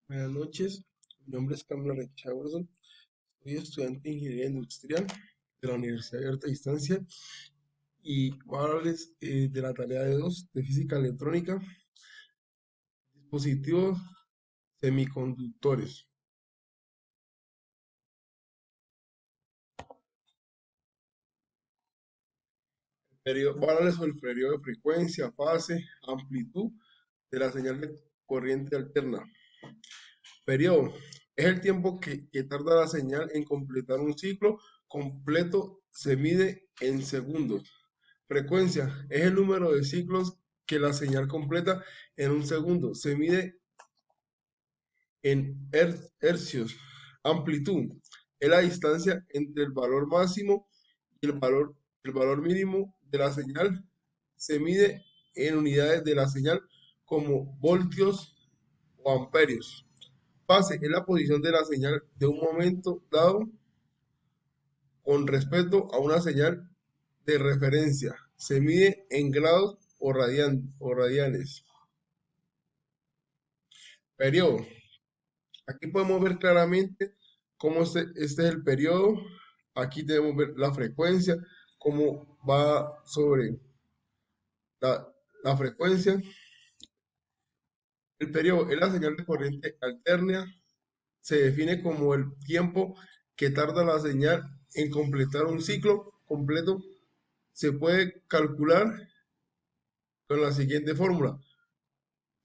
Buenas noches, mi nombre es Camila Richardson, soy estudiante de Ingeniería Industrial de la Universidad de Alta Distancia y voy a hablarles de la tarea de 2 de Física Electrónica, dispositivos semiconductores. Voy a hablarles sobre el periodo de frecuencia, fase, amplitud de la señal de corriente alterna. Periodo es el tiempo que tarda la señal en completar un ciclo completo, se mide en segundos. Frecuencia es el número de ciclos que la señal completa en un segundo. Se mide en hercios. Amplitud es la distancia entre el valor máximo y el valor mínimo de la señal. Se mide en unidades de la señal como voltios o amperios. Fase es la posición de la señal de un momento dado con respecto a una señal de referencia. Se mide en grados o radianes. Periodo. Aquí podemos ver claramente cómo este es el periodo. Aquí debemos ver la frecuencia, cómo va sobre la, la frecuencia. El periodo es la señal de corriente alterna. Se define como el tiempo que tarda la señal en completar un ciclo completo. Se puede calcular con la siguiente fórmula.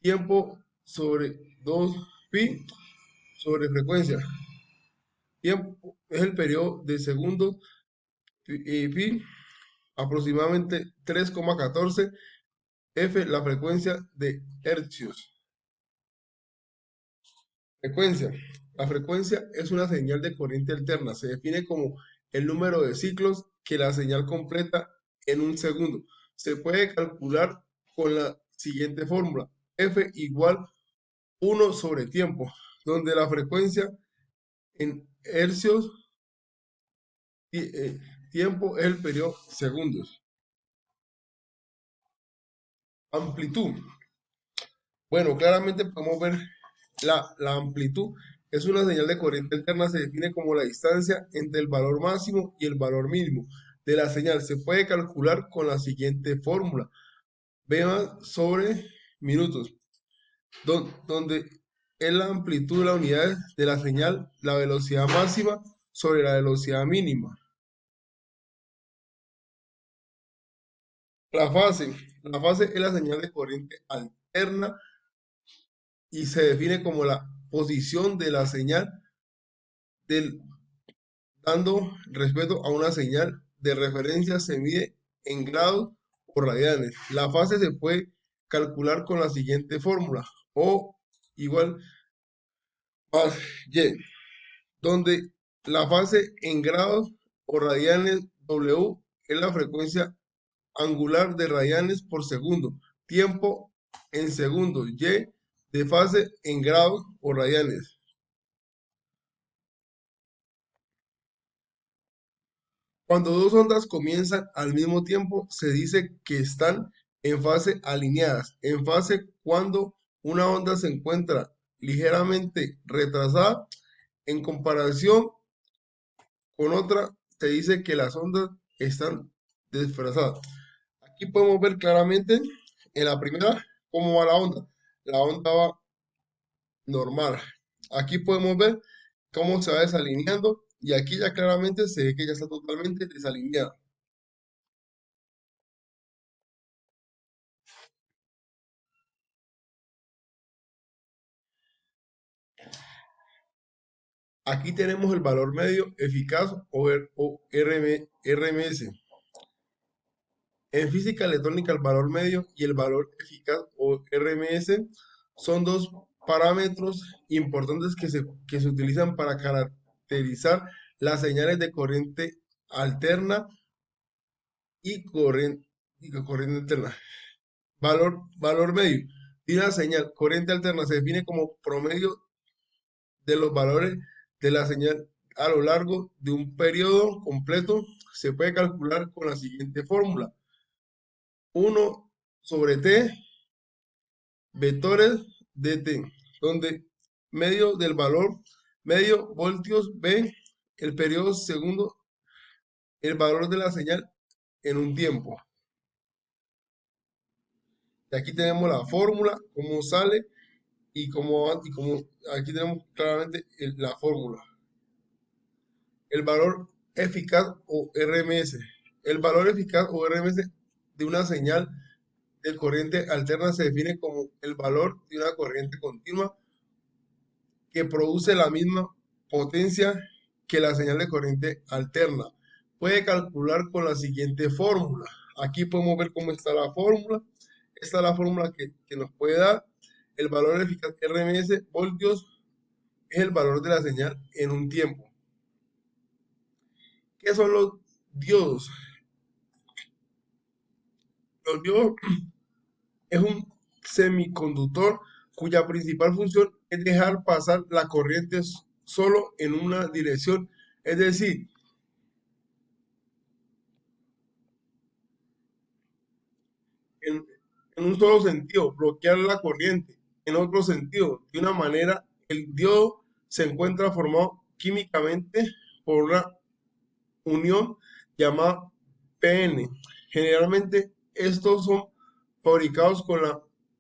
Tiempo sobre 2pi sobre frecuencia. Tiempo es el periodo de segundos y pi aproximadamente 3,14 f la frecuencia de hercios. Frecuencia. La frecuencia es una señal de corriente alterna. Se define como el número de ciclos que la señal completa en un segundo. Se puede calcular con la siguiente fórmula. F igual 1 sobre tiempo, donde la frecuencia en hercios tiempo es el periodo segundos. Amplitud. Bueno, claramente podemos ver la amplitud. Es una señal de corriente alterna, se define como la distancia entre el valor máximo y el valor mínimo de la señal. Se puede calcular con la siguiente fórmula. V sobre minutos, donde es la amplitud de la unidad de la señal, la velocidad máxima sobre la velocidad mínima. La fase. La fase es la señal de corriente alterna y se define como la posición de la señal del, dando respeto a una señal de referencia se mide en grados o radianes. La fase se puede calcular con la siguiente fórmula o igual a y, donde la fase en grados o radianes W es la frecuencia angular de radianes por segundo, tiempo en segundos, y de fase en grados o radianes. Cuando dos ondas comienzan al mismo tiempo, se dice que están en fase alineadas. En fase, cuando una onda se encuentra ligeramente retrasada en comparación con otra, se dice que las ondas están desfasadas. Aquí podemos ver claramente en la primera cómo va la onda. La onda va normal. Aquí podemos ver cómo se va desalineando y aquí ya claramente se ve que ya está totalmente desalineada. Aquí tenemos el valor medio eficaz o RMS. En física electrónica, el valor medio y el valor eficaz o RMS son dos parámetros importantes que se utilizan para caracterizar las señales de corriente alterna y corriente alterna. Valor medio. Y una señal corriente alterna se define como promedio de los valores de la señal a lo largo de un periodo completo. Se puede calcular con la siguiente fórmula. 1 sobre t vectores de t, donde medio del valor medio voltios B, el periodo segundo, el valor de la señal en un tiempo. Y aquí tenemos la fórmula, cómo sale y cómo aquí tenemos claramente la fórmula. El valor eficaz o RMS. El valor eficaz o RMS de una señal de corriente alterna se define como el valor de una corriente continua que produce la misma potencia que la señal de corriente alterna. Puede calcular con la siguiente fórmula. Aquí podemos ver cómo está la fórmula. Esta es la fórmula que nos puede dar el valor eficaz RMS voltios es el valor de la señal en un tiempo. ¿Qué son los diodos? Los diodos es un semiconductor cuya principal función es dejar pasar la corriente solo en una dirección, es decir, en, en un solo sentido, bloquear la corriente, en otro sentido, de una manera, el diodo se encuentra formado químicamente por una unión llamada PN. Generalmente estos son fabricados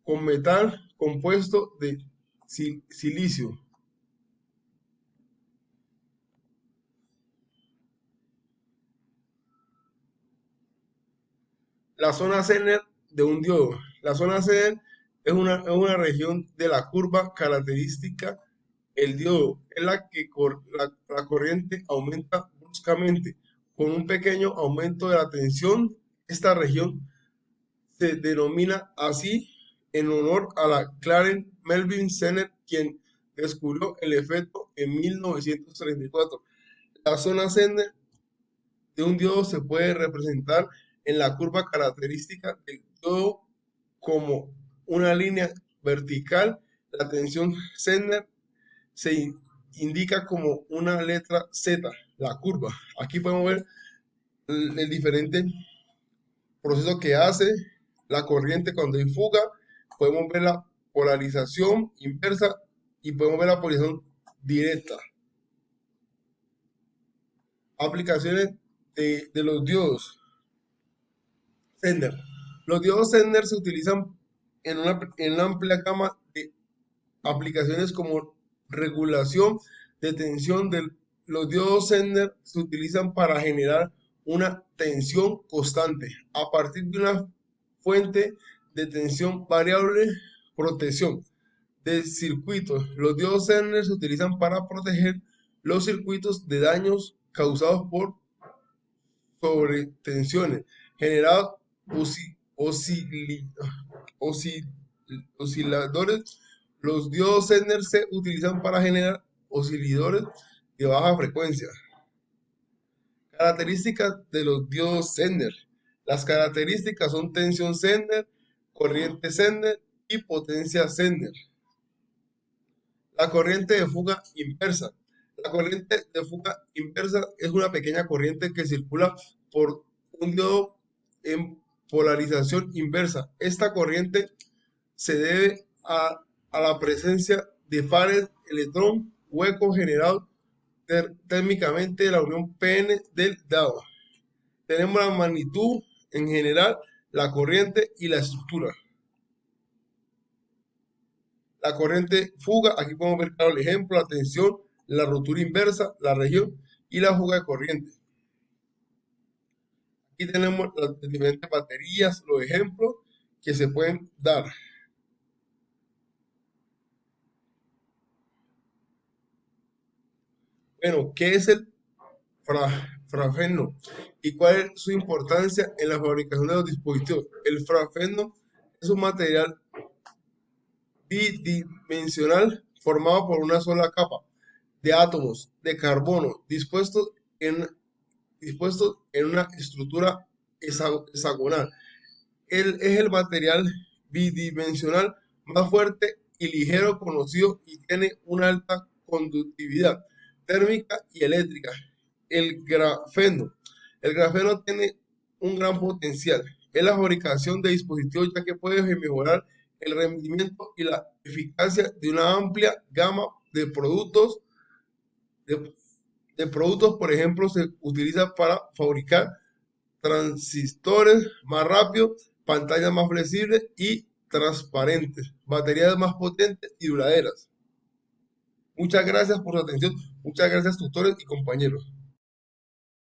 con metal compuesto de silicio. La zona Zener de un diodo. La zona Zener es una región de la curva característica. El diodo es la que la corriente aumenta bruscamente con un pequeño aumento de la tensión. Esta región se denomina así en honor a la Clarence Melvin Zener, quien descubrió el efecto en 1934. La zona Zener de un diodo se puede representar en la curva característica del diodo como una línea vertical. La tensión Zener se indica como una letra Z, la curva. Aquí podemos ver el diferente proceso que hace la corriente cuando hay fuga. Podemos ver la polarización inversa y podemos ver la polarización directa. Aplicaciones de los diodos Zener. Los diodos Zener se utilizan en una amplia gama de aplicaciones como regulación de tensión. Los diodos Zener se utilizan para generar una tensión constante a partir de una fuente de tensión variable. Protección de circuitos. Los diodos Zener se utilizan para proteger los circuitos de daños causados por sobretensiones generadas oscil- osciladores. Los diodos Zener se utilizan para generar osciladores de baja frecuencia. Características de los diodos Zener. Las características son tensión Zener, corriente Zener y potencia Zener. La corriente de fuga inversa. La corriente de fuga inversa es una pequeña corriente que circula por un diodo en polarización inversa. Esta corriente se debe a la presencia de pares electrón hueco generado térmicamente de la unión PN del dado. Tenemos la magnitud en general, la corriente y la estructura. La corriente fuga, aquí podemos ver claro el ejemplo, la tensión, la rotura inversa, la región y la fuga de corriente. Aquí tenemos las diferentes baterías, los ejemplos que se pueden dar. Bueno, ¿qué es el grafeno y cuál es su importancia en la fabricación de los dispositivos? El grafeno es un material bidimensional formado por una sola capa de átomos de carbono dispuestos en una estructura hexagonal. Él es el material bidimensional más fuerte y ligero conocido y tiene una alta conductividad térmica y eléctrica. El grafeno. El grafeno tiene un gran potencial en la fabricación de dispositivos, ya que puede mejorar el rendimiento y la eficacia de una amplia gama de productos, de, de productos, por ejemplo, se utiliza para fabricar transistores más rápidos, pantallas más flexibles y transparentes, baterías más potentes y duraderas. Muchas gracias por su atención. Muchas gracias, tutores y compañeros.